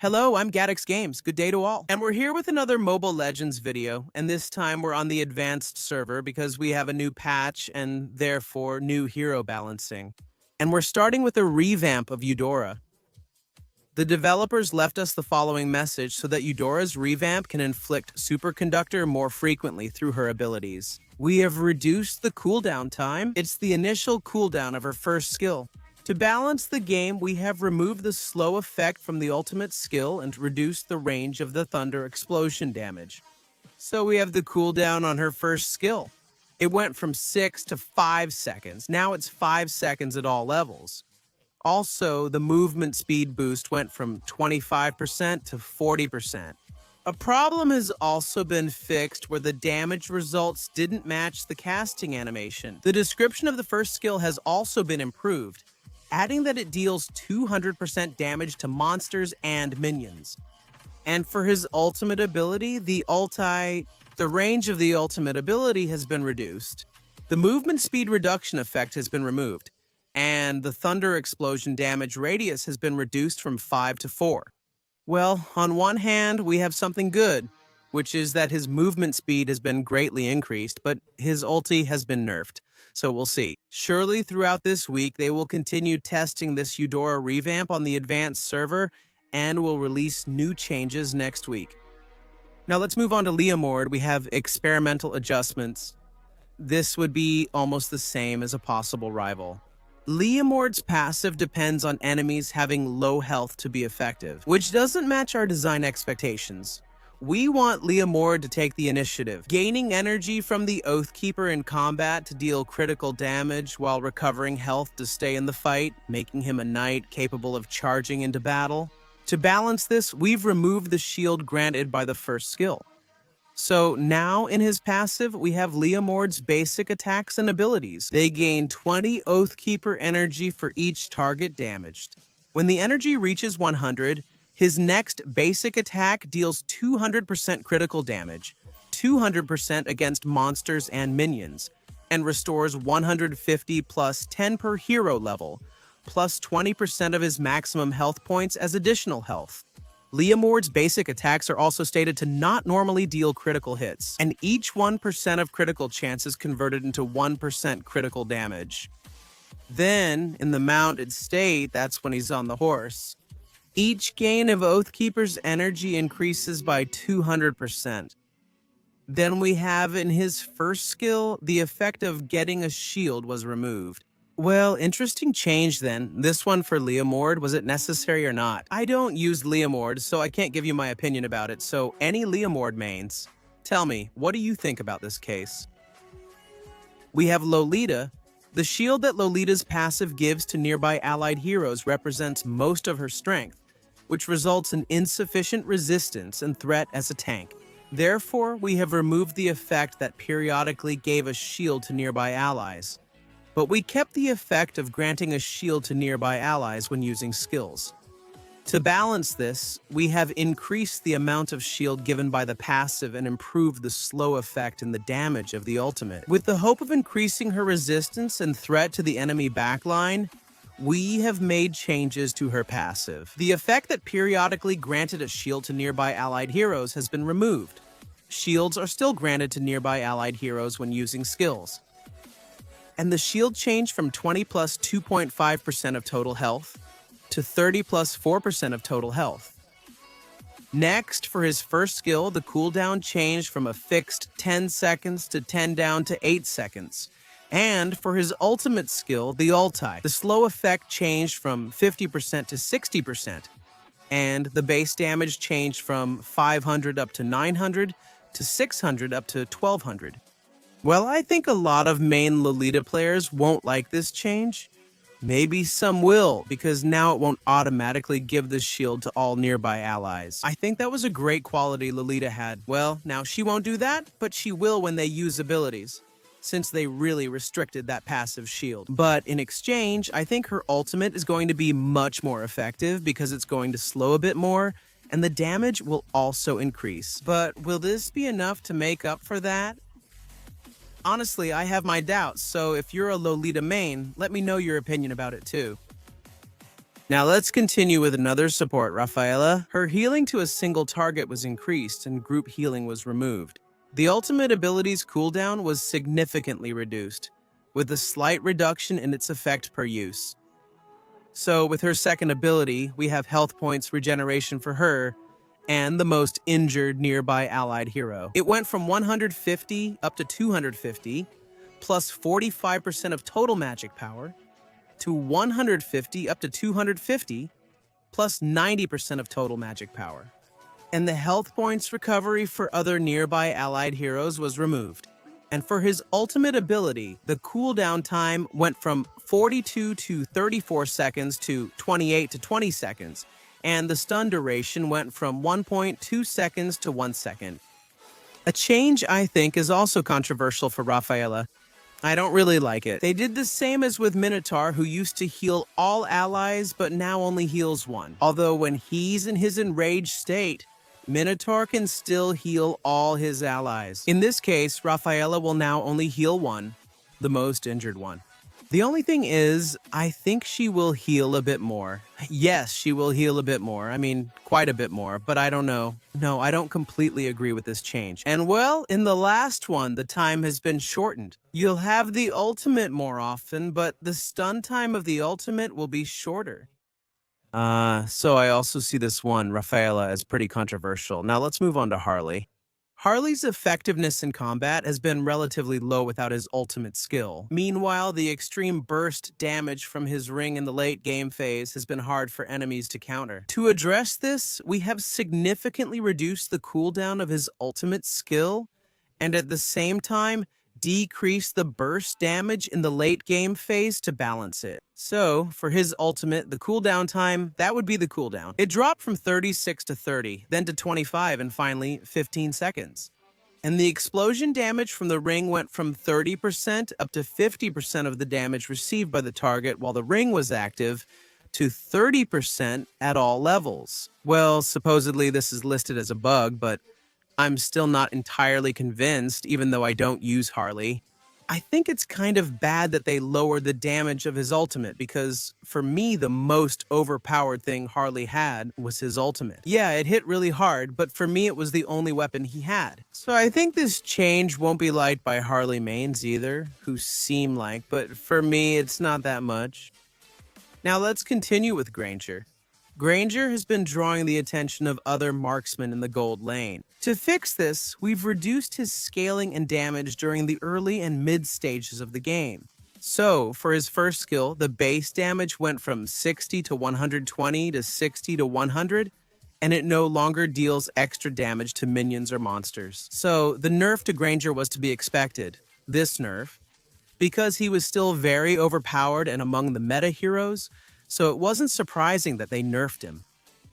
Hello, I'm Gaddix Games. Good day to all. And we're here with another Mobile Legends video, and this time we're on the advanced server because we have a new patch and therefore new hero balancing. And we're starting with a revamp of Eudora. The developers left us the following message so that Eudora's revamp can inflict superconductor more frequently through her abilities. We have reduced the cooldown time. It's the initial cooldown of her first skill. To balance the game, we have removed the slow effect from the ultimate skill and reduced the range of the thunder explosion damage. So we have the cooldown on her first skill. It went from 6 to 5 seconds. Now it's 5 seconds at all levels. Also, the movement speed boost went from 25% to 40%. A problem has also been fixed where the damage results didn't match the casting animation. The description of the first skill has also been improved, adding that it deals 200% damage to monsters and minions. And for his ultimate ability, the range of the ultimate ability has been reduced. The movement speed reduction effect has been removed, and the thunder explosion damage radius has been reduced from 5 to 4. Well, on one hand, we have something good, which is that his movement speed has been greatly increased, but his ulti has been nerfed. So we'll see. Surely throughout this week, they will continue testing this Eudora revamp on the advanced server and will release new changes next week. Now let's move on to Leomord. We have experimental adjustments. This would be almost the same as a possible rival. Leomord's passive depends on enemies having low health to be effective, which doesn't match our design expectations. We want Leomord to take the initiative, gaining energy from the Oathkeeper in combat to deal critical damage while recovering health to stay in the fight, making him a knight capable of charging into battle. To balance this, we've removed the shield granted by the first skill. So now in his passive, we have Leomord's basic attacks and abilities. They gain 20 Oathkeeper energy for each target damaged. When the energy reaches 100, his next basic attack deals 200% critical damage, 200% against monsters and minions, and restores 150 plus 10 per hero level, plus 20% of his maximum health points as additional health. Leomord's basic attacks are also stated to not normally deal critical hits, and each 1% of critical chance is converted into 1% critical damage. Then, in the mounted state, that's when he's on the horse. Each gain of Oathkeeper's energy increases by 200%. Then we have in his first skill, the effect of getting a shield was removed. Well, interesting change then. This one for Leomord, was it necessary or not? I don't use Leomord, so I can't give you my opinion about it. So any Leomord mains, tell me, what do you think about this case? We have Lolita. The shield that Lolita's passive gives to nearby allied heroes represents most of her strength, which results in insufficient resistance and threat as a tank. Therefore, we have removed the effect that periodically gave a shield to nearby allies. But we kept the effect of granting a shield to nearby allies when using skills. To balance this, we have increased the amount of shield given by the passive and improved the slow effect and the damage of the ultimate. With the hope of increasing her resistance and threat to the enemy backline, we have made changes to her passive. The effect that periodically granted a shield to nearby allied heroes has been removed. Shields are still granted to nearby allied heroes when using skills. And the shield changed from 20 plus 2.5% of total health to 30 plus 4% of total health. Next, for his first skill, the cooldown changed from a fixed 10 seconds to 10 down to 8 seconds. And for his ultimate skill, the ulti, the slow effect changed from 50% to 60%. And the base damage changed from 500 up to 900 to 600 up to 1200. Well, I think a lot of main Lolita players won't like this change. Maybe some will, because now it won't automatically give the shield to all nearby allies. I think that was a great quality Lolita had. Well, now she won't do that, but she will when they use abilities, since they really restricted that passive shield. But in exchange, I think her ultimate is going to be much more effective because it's going to slow a bit more, and the damage will also increase. But will this be enough to make up for that? Honestly, I have my doubts, so if you're a Lolita main, let me know your opinion about it too. Now let's continue with another support, Rafaela. Her healing to a single target was increased and group healing was removed. The ultimate ability's cooldown was significantly reduced, with a slight reduction in its effect per use. So with her second ability, we have health points regeneration for her and the most injured nearby allied hero. It went from 150 up to 250, plus 45% of total magic power, to 150 up to 250, plus 90% of total magic power. And the health points recovery for other nearby allied heroes was removed. And for his ultimate ability, the cooldown time went from 42 to 34 seconds to 28 to 20 seconds, and the stun duration went from 1.2 seconds to 1 second. A change I think is also controversial for Rafaela. I don't really like it. They did the same as with Minotaur, who used to heal all allies but now only heals one. Although when he's in his enraged state, Minotaur can still heal all his allies. In this case, Rafaela will now only heal one, the most injured one. The only thing is, I think she will heal a bit more. Yes, she will heal a bit more. I mean, quite a bit more, but I don't know. No, I don't completely agree with this change. And well, in the last one, the time has been shortened. You'll have the ultimate more often, but the stun time of the ultimate will be shorter. So I also see this one, Rafaela, as pretty controversial. Now let's move on to Harley. Harley's effectiveness in combat has been relatively low without his ultimate skill. Meanwhile, the extreme burst damage from his ring in the late game phase has been hard for enemies to counter. To address this, we have significantly reduced the cooldown of his ultimate skill, and at the same time, decrease the burst damage in the late game phase to balance it. So, for his ultimate, the cooldown time, that would be the cooldown. It dropped from 36 to 30, then to 25, and finally 15 seconds. And the explosion damage from the ring went from 30% up to 50% of the damage received by the target while the ring was active, to 30% at all levels. Well, supposedly this is listed as a bug, but I'm still not entirely convinced, even though I don't use Harley. I think it's kind of bad that they lowered the damage of his ultimate, because for me, the most overpowered thing Harley had was his ultimate. Yeah, it hit really hard, but for me, it was the only weapon he had. So I think this change won't be liked by Harley mains either, who seem like, but for me, it's not that much. Now let's continue with Granger. Granger has been drawing the attention of other marksmen in the gold lane. To fix this, we've reduced his scaling and damage during the early and mid stages of the game. So, for his first skill, the base damage went from 60 to 120 to 60 to 100, and it no longer deals extra damage to minions or monsters. So, the nerf to Granger was to be expected, this nerf, because he was still very overpowered and among the meta heroes, so it wasn't surprising that they nerfed him.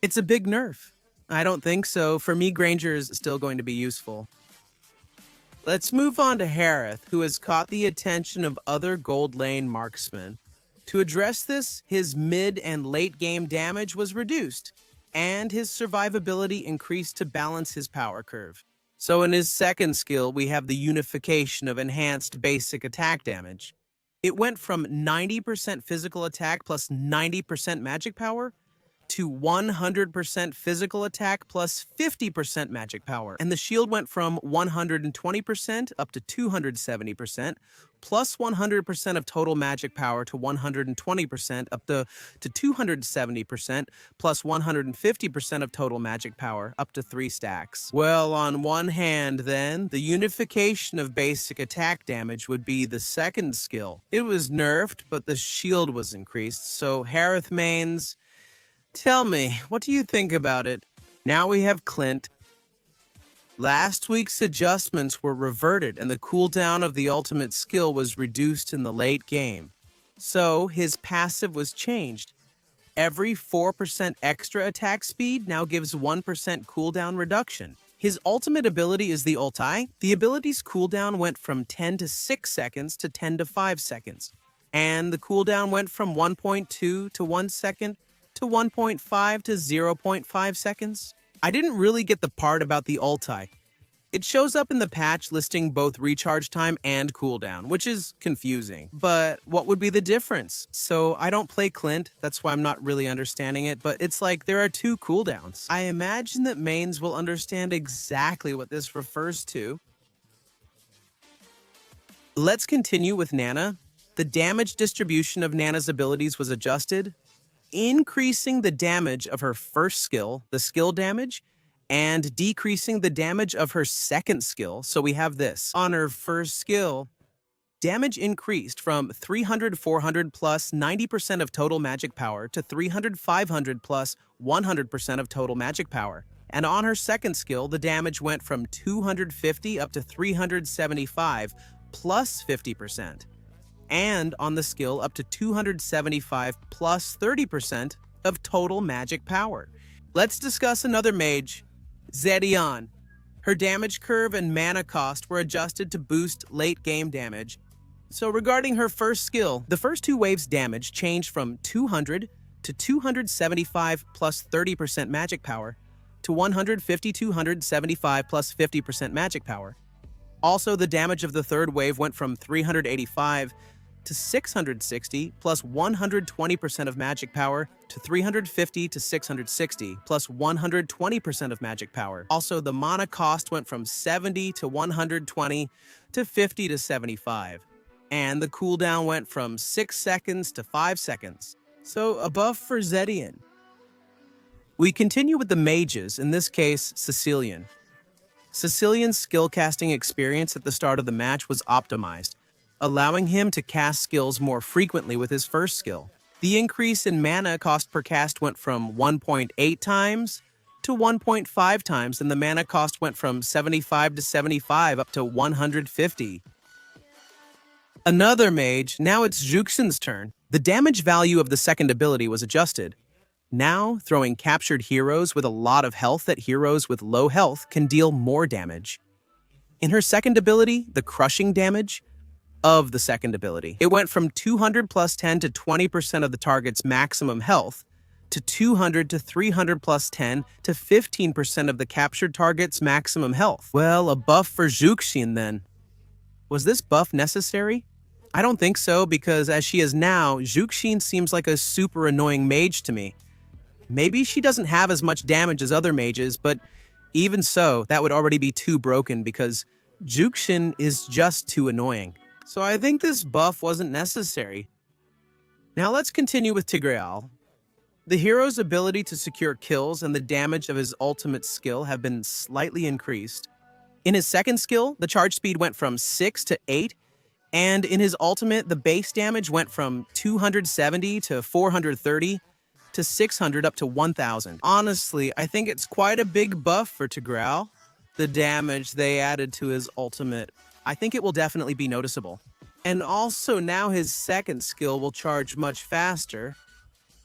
It's a big nerf. I don't think so. For me, Granger is still going to be useful. Let's move on to Harith, who has caught the attention of other gold lane marksmen. To address this, his mid and late game damage was reduced, and his survivability increased to balance his power curve. So in his second skill, we have the unification of enhanced basic attack damage. It went from 90% physical attack plus 90% magic power to 100% physical attack plus 50% magic power. And the shield went from 120% up to 270%, plus 100% of total magic power to 120% up to 270%, plus 150% of total magic power up to 3 stacks. Well, on one hand then, the unification of basic attack damage would be the second skill. It was nerfed, but the shield was increased, so Harith mains, tell me, what do you think about it? Now we have Clint. Last week's adjustments were reverted and the cooldown of the ultimate skill was reduced in the late game. So his passive was changed. Every 4% extra attack speed now gives 1% cooldown reduction. His ultimate ability is the ulti. The ability's cooldown went from 10 to 6 seconds to 10 to 5 seconds. And the cooldown went from 1.2 to 1 second to 1.5 to 0.5 seconds. I didn't really get the part about the ulti. It shows up in the patch listing both recharge time and cooldown, which is confusing. But what would be the difference? So I don't play Clint, that's why I'm not really understanding it, but it's like there are two cooldowns. I imagine that mains will understand exactly what this refers to. Let's continue with Nana. The damage distribution of Nana's abilities was adjusted, increasing the damage of her first skill, the skill damage, and decreasing the damage of her second skill. So we have this. On her first skill, damage increased from 300-400 plus 90% of total magic power to 300-500 plus 100% of total magic power. And on her second skill, the damage went from 250 up to 375 plus 50%. And on the skill up to 275 plus 30% of total magic power. Let's discuss another mage, Zetian. Her damage curve and mana cost were adjusted to boost late-game damage. So regarding her first skill, the first two waves damage changed from 200 to 275 plus 30% magic power to 150-275 plus 50% magic power. Also, the damage of the third wave went from 385 to 660 plus 120% of magic power to 350 to 660 plus 120% of magic power. Also, the mana cost went from 70 to 120 to 50 to 75. And the cooldown went from 6 seconds to 5 seconds. So a buff for Zetian. We continue with the mages, in this case, Cecilion. Cecilion's skill casting experience at the start of the match was optimized, allowing him to cast skills more frequently with his first skill. The increase in mana cost per cast went from 1.8 times to 1.5 times, and the mana cost went from 75 to 75 up to 150. Another mage, now it's Zhuxin's turn. The damage value of the second ability was adjusted. Now, throwing captured heroes with a lot of health at heroes with low health can deal more damage. In her second ability, the crushing damage of the second ability, it went from 200 plus 10 to 20% of the target's maximum health to 200 to 300 plus 10 to 15% of the captured target's maximum health. Well, a buff for Zhuxin then. Was this buff necessary? I don't think so, because as she is now, Zhuxin seems like a super annoying mage to me. Maybe she doesn't have as much damage as other mages, but even so, that would already be too broken because Zhuxin is just too annoying. So I think this buff wasn't necessary. Now let's continue with Tigreal. The hero's ability to secure kills and the damage of his ultimate skill have been slightly increased. In his second skill, the charge speed went from 6 to 8, and in his ultimate, the base damage went from 270 to 430 to 600 up to 1000. Honestly, I think it's quite a big buff for Tigreal. The damage they added to his ultimate, I think it will definitely be noticeable. And also now his second skill will charge much faster.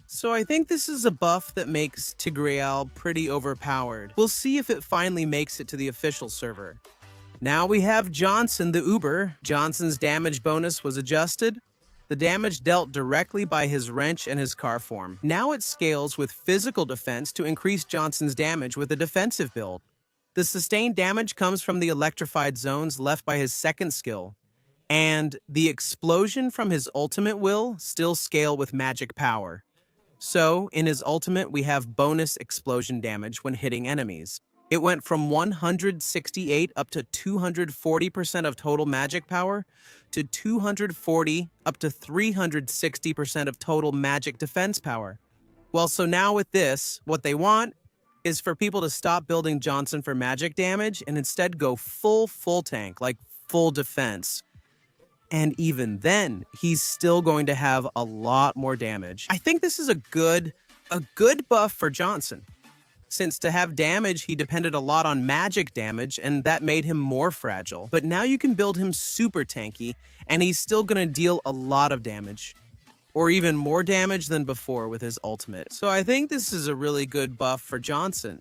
So I think this is a buff that makes Tigreal pretty overpowered. We'll see if it finally makes it to the official server. Now we have Johnson the Uber. Johnson's damage bonus was adjusted. The damage dealt directly by his wrench and his car form. Now it scales with physical defense to increase Johnson's damage with a defensive build. The sustained damage comes from the electrified zones left by his second skill, and the explosion from his ultimate will still scale with magic power. So, in his ultimate, we have bonus explosion damage when hitting enemies. It went from 168 up to 240% of total magic power to 240 up to 360% of total magic defense power. Well, so now with this, what they want is for people to stop building Johnson for magic damage and instead go full tank, like full defense. And even then, he's still going to have a lot more damage. I think this is a good buff for Johnson. Since to have damage, he depended a lot on magic damage, and that made him more fragile. But now you can build him super tanky, and he's still gonna deal a lot of damage. Or even more damage than before with his ultimate. So I think this is a really good buff for Johnson.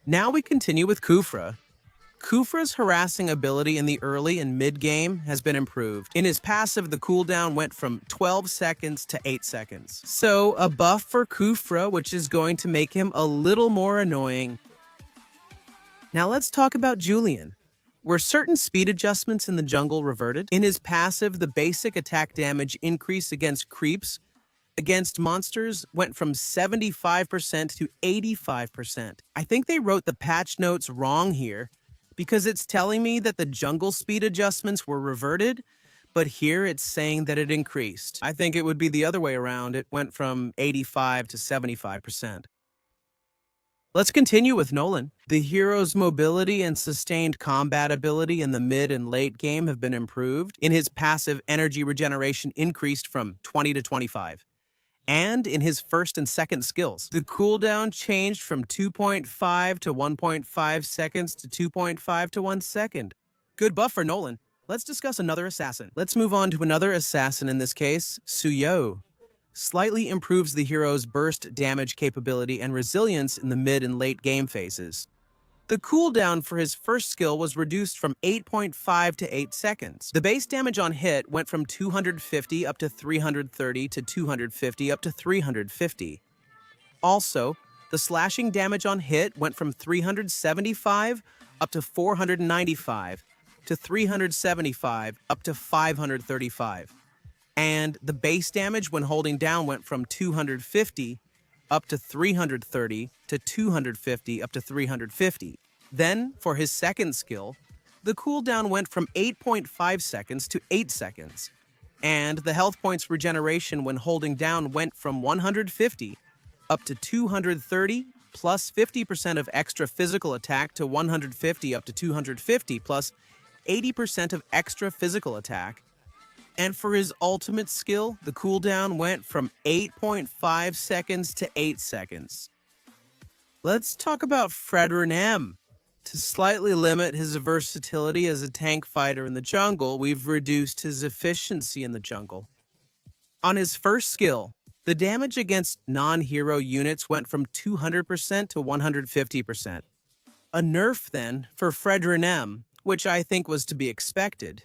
Now we continue with Khufra. Khufra's harassing ability in the early and mid-game has been improved. In his passive, the cooldown went from 12 seconds to 8 seconds. So, a buff for Khufra, which is going to make him a little more annoying. Now let's talk about Julian. Were certain speed adjustments in the jungle reverted? In his passive, the basic attack damage increase against creeps against monsters went from 75% to 85%. I think they wrote the patch notes wrong here because it's telling me that the jungle speed adjustments were reverted, but here it's saying that it increased. I think it would be the other way around. It went from 85 to 75%. Let's continue with Nolan. The hero's mobility and sustained combat ability in the mid and late game have been improved. In his passive, energy regeneration increased from 20 to 25. And in his first and second skills, the cooldown changed from 2.5 to 1.5 seconds to 2.5 to 1 second. Good buff for Nolan. Let's discuss another assassin. Let's move on to another assassin in this case, Suyou. Slightly improves the hero's burst damage capability and resilience in the mid and late game phases. The cooldown for his first skill was reduced from 8.5 to 8 seconds. The base damage on hit went from 250 up to 330 to 250 up to 350. Also, the slashing damage on hit went from 375 up to 495 to 375 up to 535. And the base damage when holding down went from 250 up to 330 to 250 up to 350. Then, for his second skill, the cooldown went from 8.5 seconds to 8 seconds. And the health points regeneration when holding down went from 150 up to 230 plus 50% of extra physical attack to 150 up to 250 plus 80% of extra physical attack. And for his ultimate skill, the cooldown went from 8.5 seconds to 8 seconds. Let's talk about Fredrinm. To slightly limit his versatility as a tank fighter in the jungle, we've reduced his efficiency in the jungle. On his first skill, the damage against non-hero units went from 200% to 150%. A nerf, then, for Fredrinm, which I think was to be expected,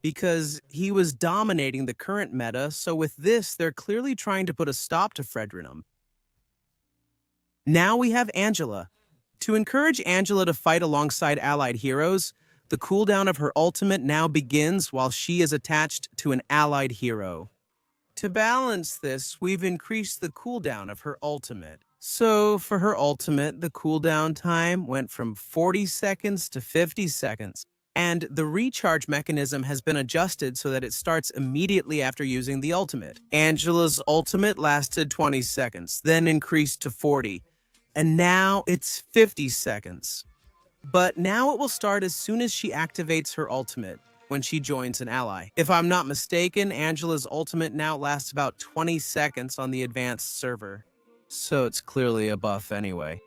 because he was dominating the current meta, so with this, they're clearly trying to put a stop to Fredrinm. Now we have Angela. To encourage Angela to fight alongside allied heroes, the cooldown of her ultimate now begins while she is attached to an allied hero. To balance this, we've increased the cooldown of her ultimate. So for her ultimate, the cooldown time went from 40 seconds to 50 seconds. And the recharge mechanism has been adjusted so that it starts immediately after using the ultimate. Angela's ultimate lasted 20 seconds, then increased to 40. And now it's 50 seconds. But now it will start as soon as she activates her ultimate, when she joins an ally. If I'm not mistaken, Angela's ultimate now lasts about 20 seconds on the advanced server. So it's clearly a buff anyway.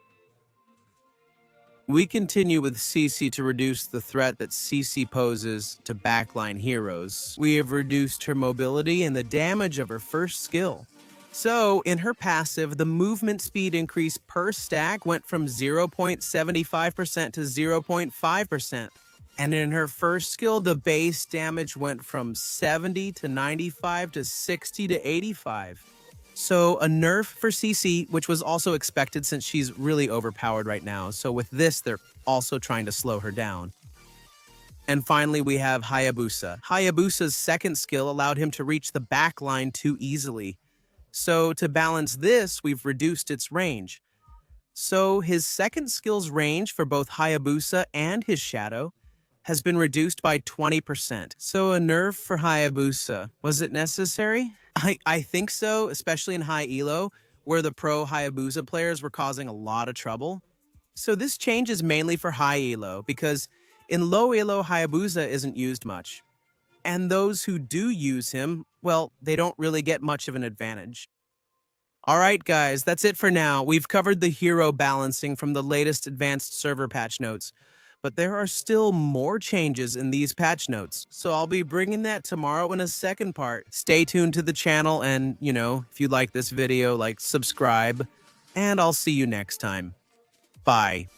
We continue with Sisi to reduce the threat that Sisi poses to backline heroes. We have reduced her mobility and the damage of her first skill. So, in her passive, the movement speed increase per stack went from 0.75% to 0.5%. And in her first skill, the base damage went from 70 to 95 to 60 to 85. So, a nerf for Sisi, which was also expected since she's really overpowered right now. So with this, they're also trying to slow her down. And finally, we have Hayabusa. Hayabusa's second skill allowed him to reach the back line too easily. So to balance this, we've reduced its range. So his second skill's range for both Hayabusa and his shadow has been reduced by 20%. So a nerf for Hayabusa. Was it necessary? I think so, especially in high elo, where the pro Hayabusa players were causing a lot of trouble. So this change is mainly for high elo, because in low elo, Hayabusa isn't used much. And those who do use him, well, they don't really get much of an advantage. Alright guys, that's it for now. We've covered the hero balancing from the latest advanced server patch notes. But there are still more changes in these patch notes, so I'll be bringing that tomorrow in a second part. Stay tuned to the channel and, if you like this video, subscribe, and I'll see you next time. Bye.